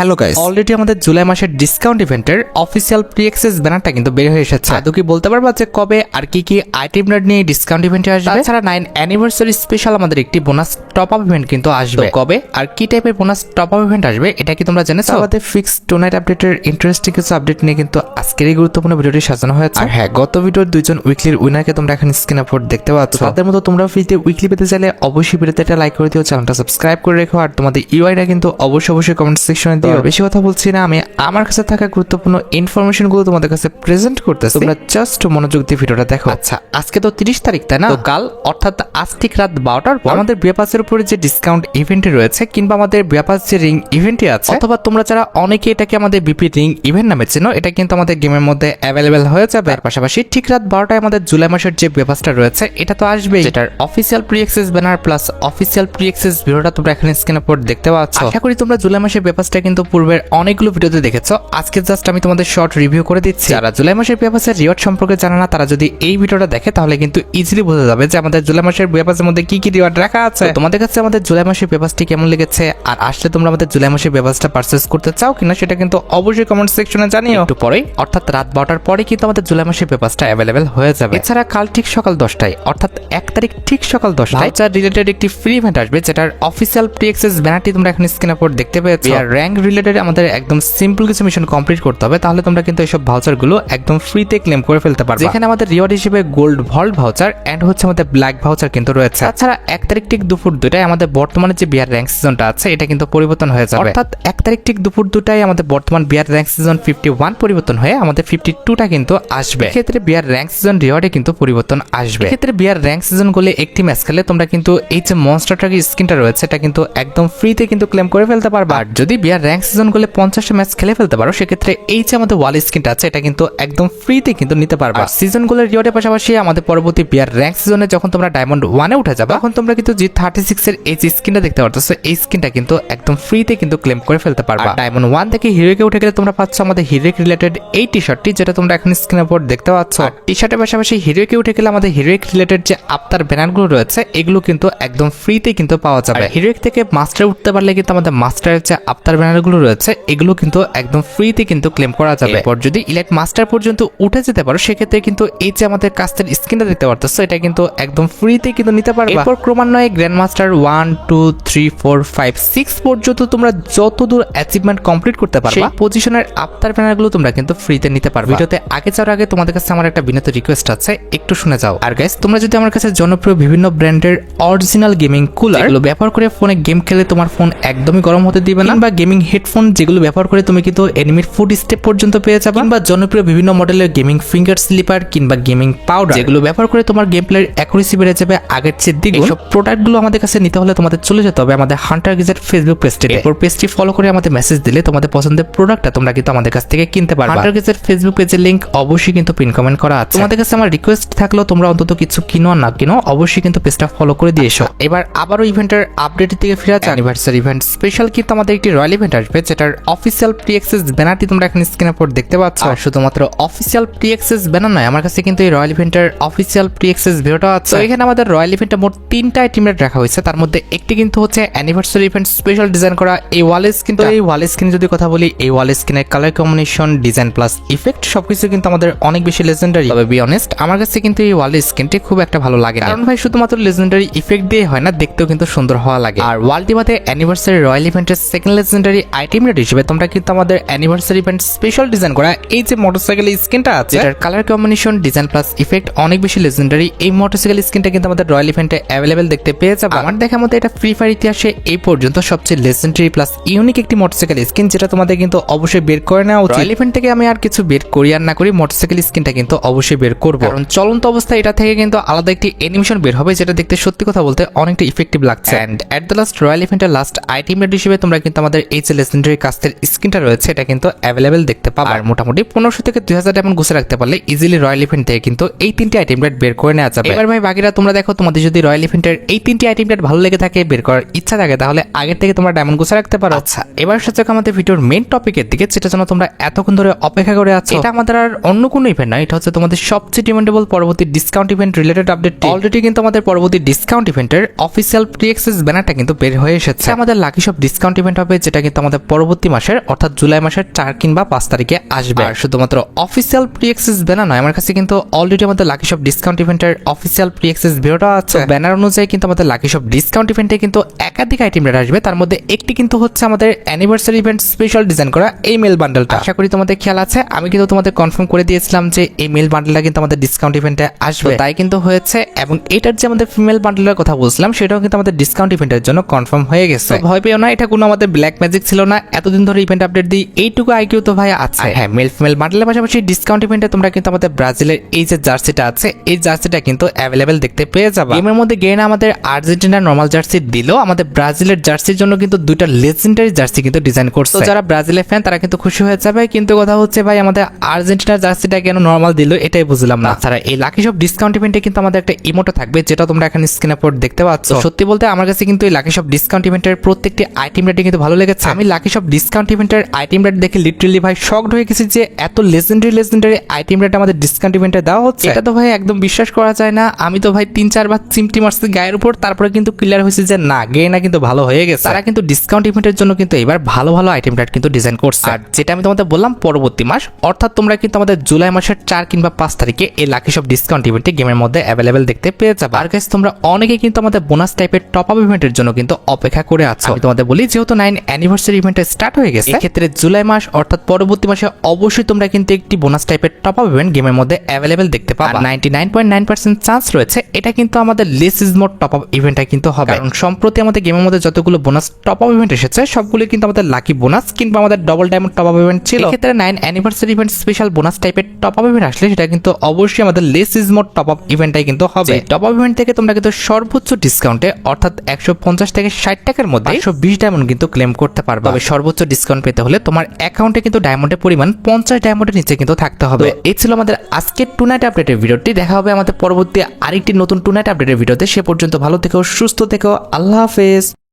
Hello guys, already আমাদের জুলাই মাসের discount ইভেন্টের অফিসিয়াল প্রি অ্যাক্সেস ব্যানারটা কিন্তু বের হয়ে এসেছে। আদৌ কি বলতে পারবা যে কবে আর কি কি আইটেম নিয়ে ডিসকাউন্ট ইভেন্টে আসবে? তাছাড়া 9 অ্যানিভার্সারি স্পেশাল আমাদের একটি বোনাস টপ আপ ইভেন্ট কিন্তু আসবে। কবে আর কি টাইপের বোনাস টপ আপ ইভেন্ট আসবে এটা কি তোমরা জেনেছো? আমাদের ফিক্স টুনাইট আপডেটের ইন্টারেস্টিং কিছু আপডেট নিয়ে কিন্তু আজকের এই গুরুত্বপূর্ণ ভিডিওটি সাজানো হয়েছে। আর হ্যাঁ, গত ভিডিওর দুইজন উইকলির উইনারকে তোমরা এখন স্ক্রিনে ফোর দেখতে পাচ্ছ। তাদের মতো তোমরা ফ্রিতে উইকলি পেতে চাইলে অবশ্যই ভিডিওতে একটা লাইক করে দিও, চ্যানেলটা সাবস্ক্রাইব করে রেখো, আর তোমাদের ইউআইটা কিন্তু অবশ্যই কমেন্ট সেকশনে দিও। বেশি কথা বলছি না, আমি আমার কাছে থাকা গুরুত্বপূর্ণ ইনফরমেশন গুলো তোমাদের কাছে প্রেজেন্ট করতেছি, তোমরা জাস্ট মনোযোগ দিয়ে ভিডিওটা দেখো। আচ্ছা, আজকে তো 30 তারিখ, তাই না? তো কাল অর্থাৎ আজ ঠিক রাত 12টার পর আমাদের বিয়াপাসের উপরে যে ডিসকাউন্ট ইভেন্ট রয়েছে কিংবা আমাদের বিয়াপাস যে রিং ইভেন্টই আছে, অথবা তোমরা যারা অনেকে এটাকে আমাদের বিপি রিং ইভেন্ট নামে চেনো, এটা কিন্তু আমাদের গেমের মধ্যে অ্যাভেলেবেল হয়ে যাবে। আর পাশাপাশি ঠিক রাত 12টায় আমাদের জুলাই মাসের যে বিয়াপাসটা রয়েছে এটা তো আসবেই, যেটার official pre access banner plus official pre access ভিডিওটা তোমরা এখানে স্ক্রিনে পড়ে দেখতে পাচ্ছ। আশা করি তোমরা জুলাই মাসের বিয়াপাসটা কিন্তু পূর্বের অনেকগুলো ভিডিওতে দেখেছো। আজকে জাস্ট আমি তোমাদের শর্ট রিভিউ করে দিচ্ছি। যারা জুলাই মাসের বিয়াপাসের রিওয়ার্ড সম্পর্কে জানে না, তারা যদি এই ভিডিওটা দেখে তাহলে কিন্তু ইজিলি বোঝা যাবে যে আমাদের জুলাই মাসের বিয়াপাসের মধ্যে কি কি রিওয়ার্ড রাখা আছে। তোমাদের কাছে আমাদের জুলাই মাসের বিয়াপাসটি কেমন লেগেছে, আর আসলে তোমরা আমাদের জুলাই মাসের বিয়াপাসটা পারচেজ করতে চাও কিনা সেটা কিন্তু অবশ্যই কমেন্ট সেকশনে জানিও। একটু পরে অর্থাৎ রাত 12টার পরে কিন্তু আমাদের জুলাই মাসের বিয়াপাসটা অ্যাভেলেবেল হয়ে যাবে। এছাড়া কাল ঠিক সকাল 10টায় অর্থাৎ 1 তারিখ ঠিক সকাল 10টায় ভাউচার রিলেটেড একটি ফ্রি ইভেন্ট আসবে, যেটার অফিসিয়াল প্রি অ্যাক্সেস ব্যানারটি তোমরা এখানে স্ক্রিনে পড়ে দেখতে পেয়েছো। আর র‍্যাঙ্ক রিলেটেড আমাদের একদম সিম্পল কিছু মিশন কমপ্লিট করতে হবে, তাহলে তোমরা কিন্তু এইসব ভাউচার গুলো একদম ফ্রিতে ক্লেম করে ফেলতে পারবে। যেখানে আমাদের রিওয়ার্ড হিসেবে গোল্ড ভল্ট ভাউচার এন্ড হচ্ছে আমাদের ব্ল্যাক ভাউচার কিন্তু রয়েছে। তাছাড়া 1 তারিখ ঠিক দুপুর 2টায় আমাদের বর্তমানে যে বিয়ার র‍্যাঙ্ক সিজনটা আছে এটা কিন্তু পরিবর্তন হয়ে যাবে। অর্থাৎ 1 তারিখ ঠিক দুপুর 2টায় আমাদের বর্তমান বিয়ার র‍্যাঙ্ক সিজন 51 পরিবর্তন হয়ে আমাদের 52টা কিন্তু আসবে। এক্ষেত্রে বিয়ার র‍্যাঙ্ক সিজন রিওয়ার্ডে কিন্তু পরিবর্তন আসবে। এক্ষেত্রে বিয়ার র‍্যাঙ্ক সিজন গুলো একটি ম্যাচ খেলে তোমরা কিন্তু এই যে মনস্টার ট্রাকের স্কিনটা রয়েছে এটা কিন্তু একদম ফ্রিতে কিন্তু ক্লেম করে ফেলতে পারবে। আর যদি বিয়ার র‍্যাঙ্ক সিজন গুলো 50টা ম্যাচ খেলে ফেলতে পারো, সেক্ষেত্রে এই যে আমাদের ওয়াল স্কিনটা আছে এটা কিন্তু একদম ফ্রিতে কিন্তু নিতে পারবে। সিজন গুলোর রিওয়ার্ডের পাশাপাশি আমাদের পরবর্তী বিয়ার র‍্যাঙ্ক সিজনে যখন তোমরা ডায়মন্ড 1-এ উঠে যাবে, তখন তোমরা কিন্তু G36 এর এই যে স্কিনটা দেখতে পারতেছো, এই স্কিনটা কিন্তু একদম ফ্রিতে কিন্তু ক্লেম করে ফেলতে পারবে। ডায়মন্ড 1 থেকে হিরোকে উঠে গেলে তোমরা পাচ্ছ আমাদের হিরোইক রিলেটেড এই টি-শার্টটি, যেটা তোমরা এখন স্ক্রিনের উপর দেখতে পাচ্ছ। টি-শার্টের পাশাপাশি হিরোইকে উঠে গেলে আমাদের হিরোইক রিলেটেড যে আফতার ব্যানারগুলো রয়েছে এগুলো কিন্তু একদম ফ্রিতে কিন্তু পাওয়া যাবে। হিরোইক থেকে মাস্টার উঠতে পারলে কিন্তু আমাদের মাস্টারের যে আফতার ব্যানারগুলো রয়েছে এগুলো কিন্তু একদম ফ্রিতে কিন্তু ক্লেম করা যাবে। এরপর যদি ইলাইট মাস্টার পর্যন্ত উঠে যেতে পারো, সেক্ষেত্রে কিন্তু এই যে আমাদের কাস্টের স্কিনটা দেখতে পারতেছো এটা কিন্তু একদম ফ্রিতে কিন্তু নিতে পারবে। এরপর ক্রমান্বয়ে গ্র্যান্ড মাস্টার 1, 2, 3, 4, 5, 6 পর্যন্ত তোমরা যতদূর অ্যাচিভমেন্ট কমপ্লিট করতে পারবে সেই পজিশনের আফতার ব্যানারগুলো তোমরা কিন্তু ফ্রিতে নিতে পারবে। ভিডিওতে আগে যাওয়ার আগে তোমাদের কাছে আমার একটা বিনীত রিকোয়েস্ট আছে, একটু শুনে যাও। আর গাইস, তোমরা যদি আমার কাছে জনপ্রিয় বিভিন্ন ব্র্যান্ডের অরিজিনাল গেমিং কুলার এগুলো ব্যবহার করে ফোনে গেম খেলে তোমার ফোন একদমই গরম হতে দিবে না, বা গেমিং হেডফোন যেগুলো ব্যবহার করে তুমি কিন্তু এনিমির ফুট স্টেপ পর্যন্ত পেয়ে যাবে, বা জনপ্রিয় বিভিন্ন মডেলের গেমিং ফিঙ্গার স্লিপার কিংবা গেমিং পাউডার যেগুলো ব্যবহার করে তোমার গেম প্লের অ্যাকুরেসি বেড়ে যাবে আগের চেয়ে দ্বিগুণ, সব প্রোডাক্টগুলো আমাদের কাছে নিতে হলে তোমাদের চলে যেতে হবে আমাদের হান্টার গেজেট ফেসবুক পেজটিতে। এরপর পেজটি ফলো করে আমাদের মেসেজ দিলে তোমাদের পছন্দের প্রোডাক্টটা তোমরা কিন্তু আমাদের কাছ থেকে কিনতে পারবে। হান্টার গেজেট ফেসবুক পেজের লিংক অবশ্যই কিন্তু পিন কমেন্ট করা আছে। তোমাদের কাছে আমার রিকোয়েস্ট থাকলেও তোমরা অন্তত কিছু কিনো আর না কিনো অবশ্যই কিন্তু পেজটা ফলো করে দিয়ে এসো। এবার আবারও ইভেন্টের আপডেটের দিকে ফিরে আসি। অ্যানিভার্সারি ইভেন্ট স্পেশাল কিন্তু আমাদের একটি রয়্যাল ইভেন্ট আসবে, যেটার অফিসিয়াল প্রি অ্যাক্সেস ব্যানারটি তোমরা এখন স্ক্রিনে পড়ে দেখতে পাচ্ছ। আর শুধুমাত্র অফিসিয়াল প্রি অ্যাক্সেস ব্যানার নয়, আমার কাছে কিন্তু এই রয়্যাল ইভেন্টের অফিসিয়াল প্রি অ্যাক্সেস ভিডিওটা আছে। এখানে আমাদের রয়্যাল ইভেন্টে মোট 3টা আইটেম রাখা হয়েছে, তার মধ্যে একটি কিন্তু হচ্ছে অ্যানিভার্সারি ইভেন্ট স্পেশাল ডিজাইন করা এই ওয়াল স্কিন। তো এই ওয়াল স্কিন যদি কথা বলি, এই ওয়াল স্কিনের colour combination, design plus effect সবকিছু কিন্তু আমাদের অনেক বেশি লেজেন্ডারি। তবে বি অনেস্ট, আমার কাছে কিন্তু এই ওয়াল স্কিনটি খুব একটা ভালো লাগে না, কারণ ভাই শুধুমাত্র লেজেন্ডারি ইফেক্ট দিয়ে হয় না, দেখতেও কিন্তু সুন্দর হওয়া লাগে। আর ওয়ালটি বাদে অ্যানিভার্সারি রয়্যাল ইভেন্টের সেকেন্ড লেজেন্ডারি আইটেম রেট হিসেবে তোমরা কিন্তু আমাদের অ্যানিভার্সারি ইভেন্ট স্পেশাল ডিজাইন করা এই যে মোটরসাইকেল স্কিনটা আছে, এটার colour combination, design plus effect অনেক বেশি লেজেন্ডারি। এই মোটরসাইকেল স্কিনটা কিন্তু আমাদের রয়্যাল ইভেন্টে অ্যাভেলেবেল দেখতে পেয়ে যাবে। আমার দেখা মতে এটা ফ্রি ফায়ার ইতিহাসে এই পর্যন্ত সবচেয়ে লেজেন্ডারি প্লাস ইউনিক একটি মোটরসাইকেল স্কিন, যেটা তোমাদের কিন্তু অবশ্যই বের করে নেওয়া উচিত। রয়্যাল ইভেন্ট থেকে আমি আর কিছু বের করি আর না করি, মোটরসাইকেল স্কিনটা কিন্তু অবশ্যই বের করবো, কারণ চলন্ত অবস্থায় এটা থেকে কিন্তু আলাদা একটি অ্যানিমেশন বের হবে, যেটা দেখতে সত্যি কথা বলতে অনেকটা ইফেক্টিভ লাগছে। And at the last royal ইভেন্টের লাস্ট আইটেম রেট হিসেবে তোমরা কিন্তু আমাদের এই যে লেজেন্ডারি কাস্টের স্কিনটা রয়েছে এটা কিন্তু অ্যাভেলেবেল দেখতে পাবে। আর মোটামুটি 1500 থেকে 2000 ডায়মন্ড গুছে রাখতে পারলে ইজিলি রয়্যাল ইভেন্ট থেকে কিন্তু এই 3টি আইটেম রেট বের করে নেওয়া যাবে। এবার ভাই বাকিরা তোমরা দেখো, তোমাদের যদি রয়্যাল ইভেন্টের এই 3টি আইটেম রেট ভালো লেগে থাকে, বের করার ইচ্ছা থাকে, তাহলে আগের থেকে তোমরা ডায়মন্ড গুছে রাখতে পারো। আচ্ছা, এবার সাথে আমাদের ভিডিওর মেইন টপিকের দিকে, যেটা জন্য তোমরা এতক্ষণ ধরে অপেক্ষা করে আছো। এটা আমাদের আর অন্য কোনো ইভেন্ট নয়, এটা হচ্ছে তোমাদের সবচেয়ে ডিমান্ডেবল পরবর্তী discount event related update. Already কিন্তু আমাদের পরবর্তী ডিসকাউন্ট ইভেন্টের অফিসিয়াল প্রি অ্যাক্সেস ব্যানারটা কিন্তু বের হয়ে এসেছে। আমাদের লাকি শপ ডিসকাউন্ট ইভেন্ট হবে, যেটা কিন্তু আমাদের আমাদের পরবর্তী মাসের অর্থাৎ জুলাই মাসের 4 কিংবা 5 তারিখে আসবে। আর শুধুমাত্র অফিসিয়াল প্রি অ্যাক্সেস ব্যানার নয়, আমার কাছে কিন্তু অলরেডি আমাদের লাকি শপ ডিসকাউন্ট ইভেন্টের অফিসিয়াল প্রি অ্যাক্সেস ভিডিওটা আছে। ব্যানার অনুযায়ী কিন্তু আমাদের লাকি শপ ডিসকাউন্ট ইভেন্টে কিন্তু একাধিক আইটেম রেট আসবে। তার মধ্যে একটি কিন্তু হচ্ছে আমাদের অ্যানিভার্সারি ইভেন্ট স্পেশাল ডিজাইন করা এই মেল বান্ডেলটা। আশা করি তোমাদের খেয়াল আছে, আমি কিন্তু তোমাদের কনফার্ম করে দিয়েছিলাম যে এই মেল বান্ডেলটা কিন্তু আমাদের ডিসকাউন্ট ইভেন্টে আসবে, তাই কিন্তু হয়েছে। এবং এটার যে আমাদের ফিমেল বান্ডেলের কথা বলছিলাম সেটাও কিন্তু আমাদের ডিসকাউন্ট ইভেন্টের জন্য কনফার্ম হয়ে গেছে। ভয় পেও না, এটা কোনো আমাদের ব্ল্যাক ম্যাজিক ছিল না। এতদিন ধরে ইভেন্ট আপডেট দিই, এইটুকু আইকিউ তো ভাই আছে। হ্যাঁ, মেল ফিমেল বান্ডেলের পাশাপাশি ডিসকাউন্ট ইভেন্টে তোমরা কিন্তু আমাদের ব্রাজিলের এই যে জার্সিটা আছে, এই জার্সিটা কিন্তু অ্যাভেলেবেল দেখতে পেয়ে যাবে। গেমের মধ্যে গেনা আমাদের আর্জেন্টিনার নরমাল জার্সি দিলেও আমাদের ব্রাজিলের জার্সির জন্য কিন্তু দুইটা লেজেন্ডারি জার্সি কিন্তু ডিজাইন করছে। তো যারা ব্রাজিলের ফ্যান তারা কিন্তু খুশি হয়ে যাবে। কিন্তু কথা হচ্ছে ভাই, আমাদের আর্জেন্টিনার জার্সিটা কেন নরমাল দিল এটাই বুঝলাম না। তাছাড়া এই লাকি শপ ডিসকাউন্ট ইভেন্টে কিন্তু আমাদের একটা ইমোটো থাকবে, যেটা তোমরা এখানে স্ক্রিনে পর দেখতে পাচ্ছ। সত্যি বলতে আমার কাছে কিন্তু এই লাকি শপ ডিসকাউন্ট ইভেন্টের প্রত্যেকটি আইটেম রেটে কিন্তু ভালো লেগেছে। আমি লাকি শপ ডিসকাউন্ট ইভেন্টের আইটেম রেট দেখে লিটারালি ভাই শকড হয়ে গেছি যে এত লেজেন্ডারি আইটেম রেট আমাদের ডিসকাউন্ট ইভেন্টে দেওয়া হচ্ছে। এটা তো ভাই একদম বিশ্বাস করা যায় না। আমি তো ভাই 3-4 বার চিমটি মারছি গায়ের উপর, তারপরে কিন্তু ক্লিয়ার হয়েছে যে না, গেনা কিন্তু ভালো হয়ে গেছে। তারা কিন্তু ডিসকাউন্ট ইভেন্টের জন্য কিন্তু এবার ভালো ভালো আইটেম রেট কিন্তু ডিজাইন করছে। আর যেটা আমি তোমাদের বললাম পরবর্তী মাস, অর্থাৎ তোমরা কিন্তু আমাদের জুলাই মাসের 4 কিংবা 5 তারিখে এই লাকি শপ ডিসকাউন্ট ইভেন্টে গেমের মধ্যে অ্যাভেলেবেল দেখতে পেয়ে যাবে। আর গাইস, তোমরা অনেকে কিন্তু আমাদের বোনাস টাইপের টপ আপ ইভেন্টের জন্য কিন্তু অপেক্ষা করে আছো। আমি তোমাদের বলি, যেহেতু 9 অ্যানিভার্সারি ইভেন্টে স্টার্ট হয়ে গেছে, এই ক্ষেত্রে জুলাই মাস অর্থাৎ পরবর্তী মাসে অবশ্যই তোমরা কিন্তু একটি বোনাস টাইপের টপ আপ ইভেন্ট গেমের মধ্যে অ্যাভেলেবেল দেখতে পাবে। 99.9% চান্স রয়েছে এটা কিন্তু আমাদের less is more top up ইভেন্টটা কিন্তু হবে। কারণ সম্প্রতি আমাদের গেমের মধ্যে যতগুলো বোনাস টপ আপ ইভেন্ট এসেছে সবগুলো কিন্তু আমাদের লাকি বোনাস কিংবা আমাদের double diamond top up event ছিল। এক্ষেত্রে 9 অ্যানিভার্সারি ইভেন্ট স্পেশাল বোনাস টাইপের টপ আপ ইভেন্ট আসলে সেটা কিন্তু অবশ্যই আমাদের less is more top up ইভেন্টটাই কিন্তু হবে। টপ আপ ইভেন্ট থেকে তোমরা কিন্তু সর্বোচ্চ ডিসকাউন্টে অর্থাৎ 150 থেকে 60 টাকার মধ্যে 120 ডায়মন্ড কিন্তু ক্লেম করতে পারবে। তবে সর্বোচ্চ ডিসকাউন্ট পেতে হলে তোমার অ্যাকাউন্টে কিন্তু ডায়মন্ডের পরিমাণ 50 ডায়মন্ডের নিচে কিন্তু থাকতে হবে। এই ছিল আমাদের আজকের টু নাইট আপডেটের ভিডিওটি। দেখা হবে আমাদের পরবর্তী আরেকটি নতুন টু নাইট আপডেটের ভিডিওতে। সে পর্যন্ত ভালো থেকো, সুস্থ থেকো, আল্লাহ হাফেজ।